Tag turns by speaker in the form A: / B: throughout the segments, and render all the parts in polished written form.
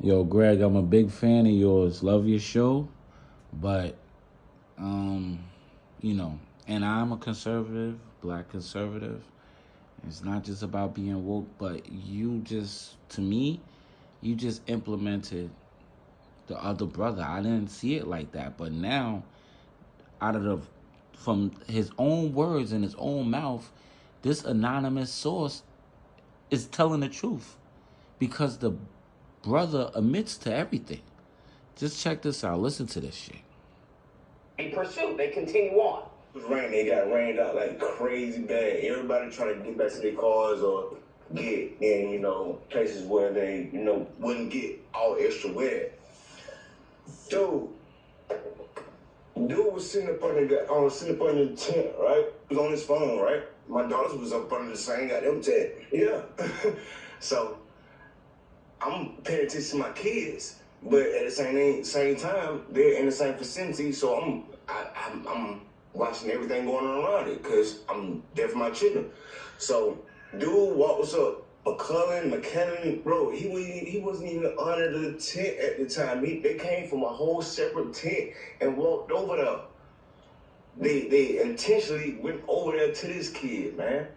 A: Yo, Greg, I'm a big fan of yours. Love your show, but you know, and I'm a conservative, black conservative. It's not just about being woke, but you just, to me, you just implemented the other brother. I didn't see it like that, but now, out of the, from his own words and his own mouth, this anonymous source is telling the truth because the brother admits to everything. Just check this out. Listen to this shit.
B: In pursuit, they continue on.
C: It was raining. They got rained out like crazy bad. Everybody trying to get back to their cars or get in, places where they, wouldn't get all extra wet. Dude was sitting up on the tent, right? He was on his phone, right? My daughters was up under the same goddamn tent. Yeah. So I'm paying attention to my kids, but at the same time, they're in the same vicinity, so I'm watching everything going on around it, because I'm there for my children. So dude walks up, McKinnon, bro, he wasn't even under the tent at the time. They came from a whole separate tent and walked over there. They intentionally went over there to this kid, man.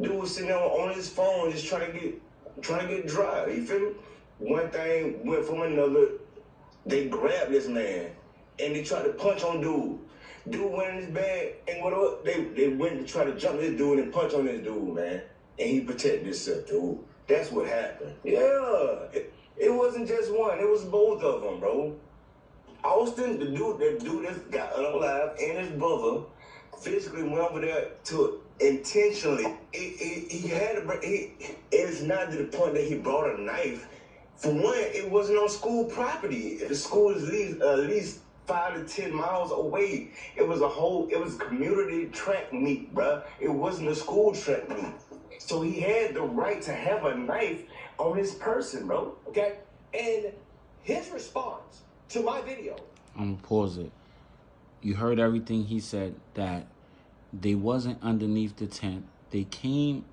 C: Dude was sitting there on his phone just trying to get dry. You feel me? One thing went from another. They grabbed this man and they tried to punch on dude. Dude went in his bag and whatever. They went to try to jump this dude and punch on this dude, man. And he protected himself, dude. That's what happened. Yeah. It wasn't just one. It was both of them, bro. Austin, the dude that got unalive, and his brother physically went over there to intentionally. It's not to the point that he brought a knife. For one, it wasn't on school property. The school is at least 5 to 10 miles away. It was a community track meet, bruh. It wasn't a school track meet. So he had the right to have a knife on his person, bro.
B: Okay? And his response to my video.
A: I'm gonna pause it. You heard everything he said, that they wasn't underneath the tent. They came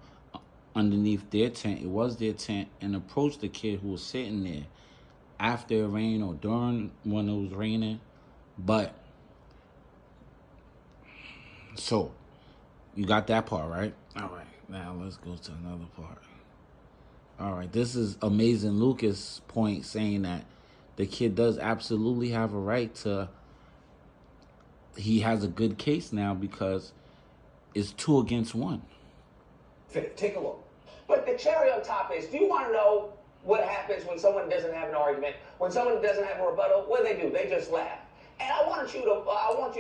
A: underneath their tent. It was their tent, and approached the kid who was sitting there after it rained or during when it was raining. But so you got that part, right? All right, now let's go to another part. All right, this is Amazing Lucas' point, saying that the kid does absolutely have a right to, he has a good case now because it's 2 against 1.
B: Take a look. But the cherry on top is, do you want to know what happens when someone doesn't have an argument? When someone doesn't have a rebuttal, what do? They just laugh. And I want you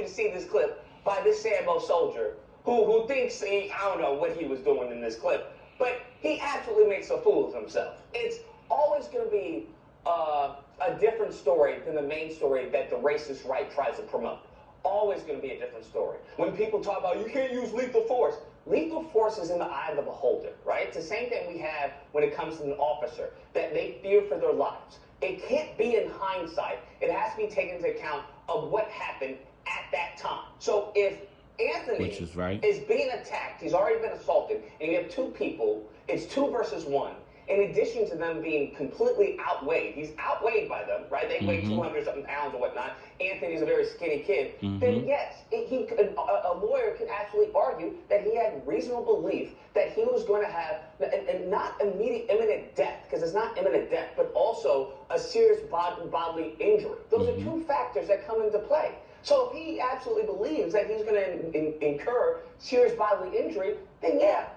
B: to see this clip by this Sambo soldier who thinks I don't know what he was doing in this clip, but he absolutely makes a fool of himself. It's always going to be a different story than the main story that the racist right tries to promote. Always going to be a different story. When people talk about you can't use lethal force is in the eye of the beholder, right? It's the same thing we have when it comes to an officer, that they fear for their lives. It can't be in hindsight. It has to be taken into account of what happened at that time. So if Anthony is being attacked, he's already been assaulted, and you have 2 people, it's 2 versus 1. In addition to them being completely outweighed, he's outweighed by them, right? They weigh 200-something pounds or whatnot. Anthony's a very skinny kid. Then yes, a lawyer could actually argue that he had reasonable belief that he was going to have, and not immediate imminent death, because it's not imminent death, but also a serious bodily injury. Those are 2 factors that come into play. So if he absolutely believes that he's going to incur serious bodily injury, then yeah,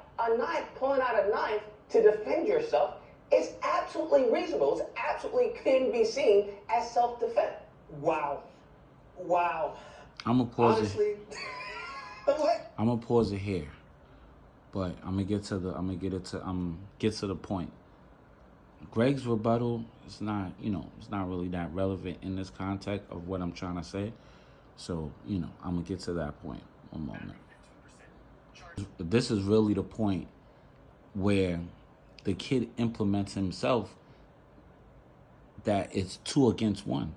B: pulling out a knife to defend yourself is absolutely reasonable. It absolutely can be seen as self-defense. Wow.
A: I'm gonna pause
B: Honestly,
A: I'm gonna pause it here, but I'm gonna get to the point. Greg's rebuttal is not, it's not really that relevant in this context of what I'm trying to say. So, I'm gonna get to that point. One moment. This is really the point where the kid implements himself, that it's 2 against 1.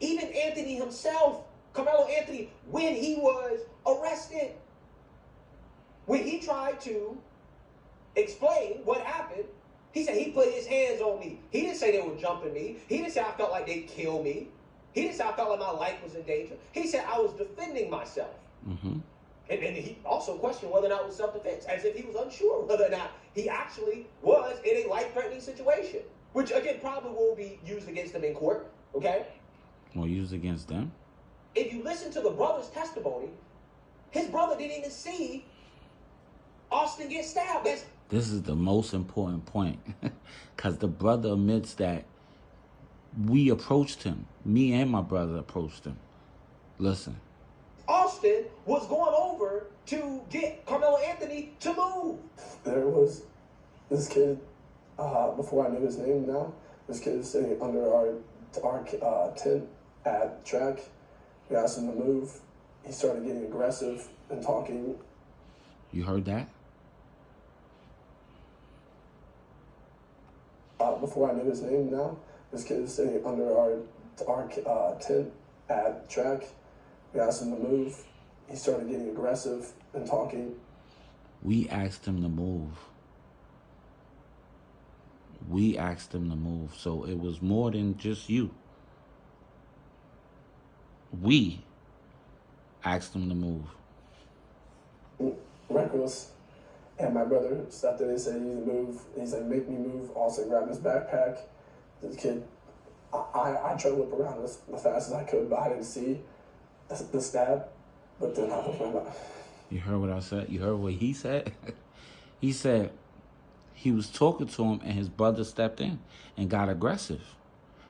B: Even Anthony himself, Karmelo Anthony, when he was arrested, when he tried to explain what happened,
D: He said he put his hands on me. He didn't say they were jumping me. He didn't say I felt like they'd kill me. He didn't say I felt like my life was in danger. He said I was defending myself.
A: Mm-hmm.
D: And he also questioned whether or not it was self-defense, as if he was unsure whether or not he actually was in a life-threatening situation, which, again, probably will be used against him in court, okay?
A: Or used against them?
D: If you listen to the brother's testimony, his brother didn't even see Austin get stabbed.
A: This is the most important point, because the brother admits that we approached him. Me and my brother approached him. Listen.
D: Austin was going over to get Karmelo Anthony to move.
E: There was this kid, before I knew his name now, this kid was sitting under our tent at track. We asked him to move. He started getting aggressive and talking.
A: You heard that?
E: Before I knew his name now, this kid was sitting under our tent at track. We asked him to move. He started getting aggressive and talking.
A: We asked him to move. We asked him to move. So it was more than just you. We asked him to move.
E: Reckless. And my brother stepped in and said, "You need to move." He said, "Make me move." Also grabbed his backpack. The kid, I tried to whip around as fast as I could, but I didn't see the stab. But then I was like,
A: You heard what I said? You heard what he said? He said he was talking to him and his brother stepped in and got aggressive.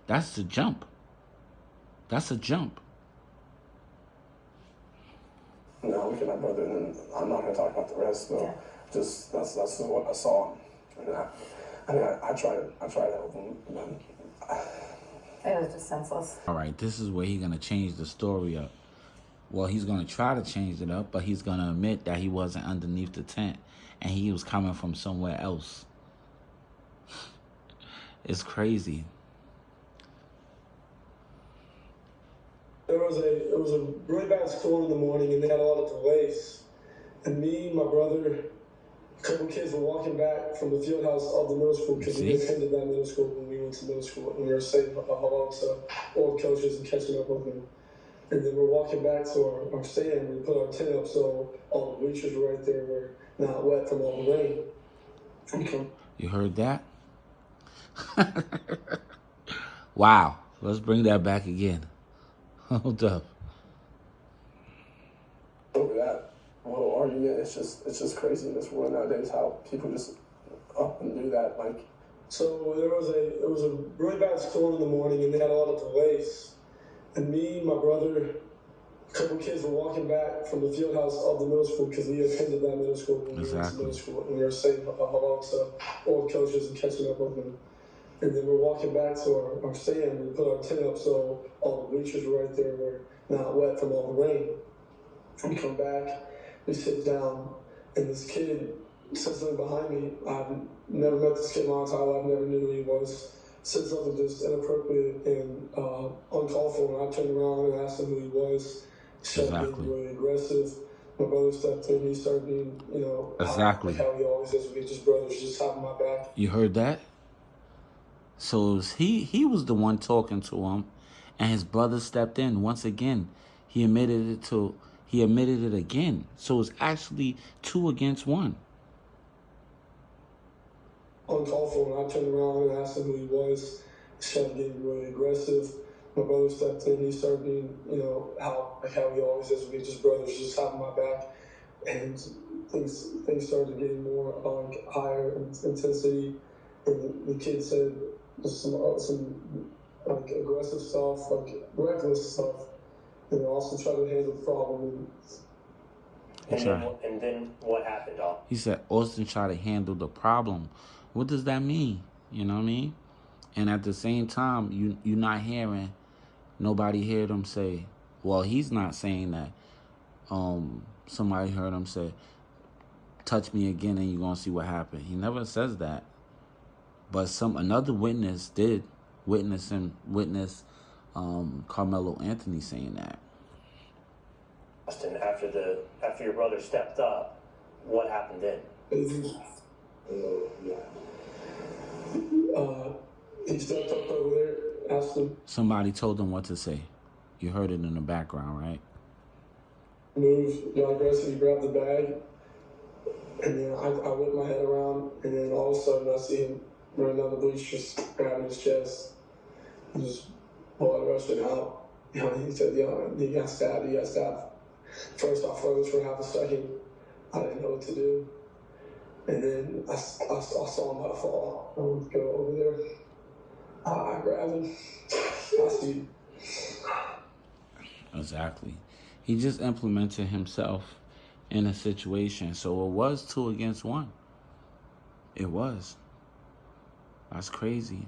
A: That's the jump. That's a jump.
E: "No, look at my brother," and I'm not going to talk about the rest. So just that's what I saw. And I tried to help him.
F: It was just senseless.
A: All right, this is where he's going to change the story up. Well, he's going to try to change it up, but he's going to admit that he wasn't underneath the tent and he was coming from somewhere else. It's crazy.
G: It was a really bad storm in the morning, and they had a lot of delays. And me, my brother, a couple kids were walking back from the field house of the middle school because we attended that middle school when we went to middle school, and we were saying hello to old coaches and catching up with them. And then we're walking back to our stand. We put our tent up so all the bleachers were right there were not wet from all the rain. Okay.
A: You heard that? Wow. Let's bring that back again. Hold up.
E: Over that little argument, it's just crazy in this world nowadays how people just up and do that. Like,
G: so it was a really bad storm in the morning, and they had a lot of delays. And me, my brother, a couple kids were walking back from the field house of the middle school because we attended that middle school when we went to middle school, and we were saying hello to old coaches and catching up with them. And then we're walking back to our stand. We put our tent up so all the bleachers were right there were not wet from all the rain. We come back, we sit down, and this kid said something behind me. I've never met this kid in my entire life, never knew who he was. Said something just inappropriate and uncalled for, and I turned around and asked him who he was. He started being really aggressive. My brother stepped in, he started being,
A: exactly
G: how he always is. We just brothers, just having my back.
A: You heard that? So he was the one talking to him, and his brother stepped in. Once again, he admitted it again. So it's actually 2 against 1.
G: Uncalled for, and I turned around and asked him who he was. He started getting really aggressive. My brother stepped in, he started being, how he always is. We just brothers, just having my back. And things started getting more higher intensity. And the kid said some aggressive stuff, reckless stuff. And also tried to handle the problem.
H: And then what happened, dog?
A: He said Austin tried to handle the problem. What does that mean? You know what I mean? And at the same time, you're not hearing, nobody heard him say, well, he's not saying that. Somebody heard him say, touch me again and you're going to see what happened. He never says that. But another witness did witness Karmelo Anthony saying that.
H: Austin, after your brother stepped up, what happened then?
G: He stepped up over there, asked him
A: Somebody told him what to say. You heard it in the background, right?
G: to move, got aggressive, he grabbed the bag, and then I whipped my head around, and then all of a sudden I see him running down the bleachers, grabbing his chest, and just blood rushing out. You know, he said, he got stabbed, he got stabbed. First I froze for half a second. I didn't know what to do. And then I saw him about to fall. I went to go over there. I grabbed him. I see.
A: Exactly. He just implemented himself in a situation. So it was 2 against 1. It was. That's crazy.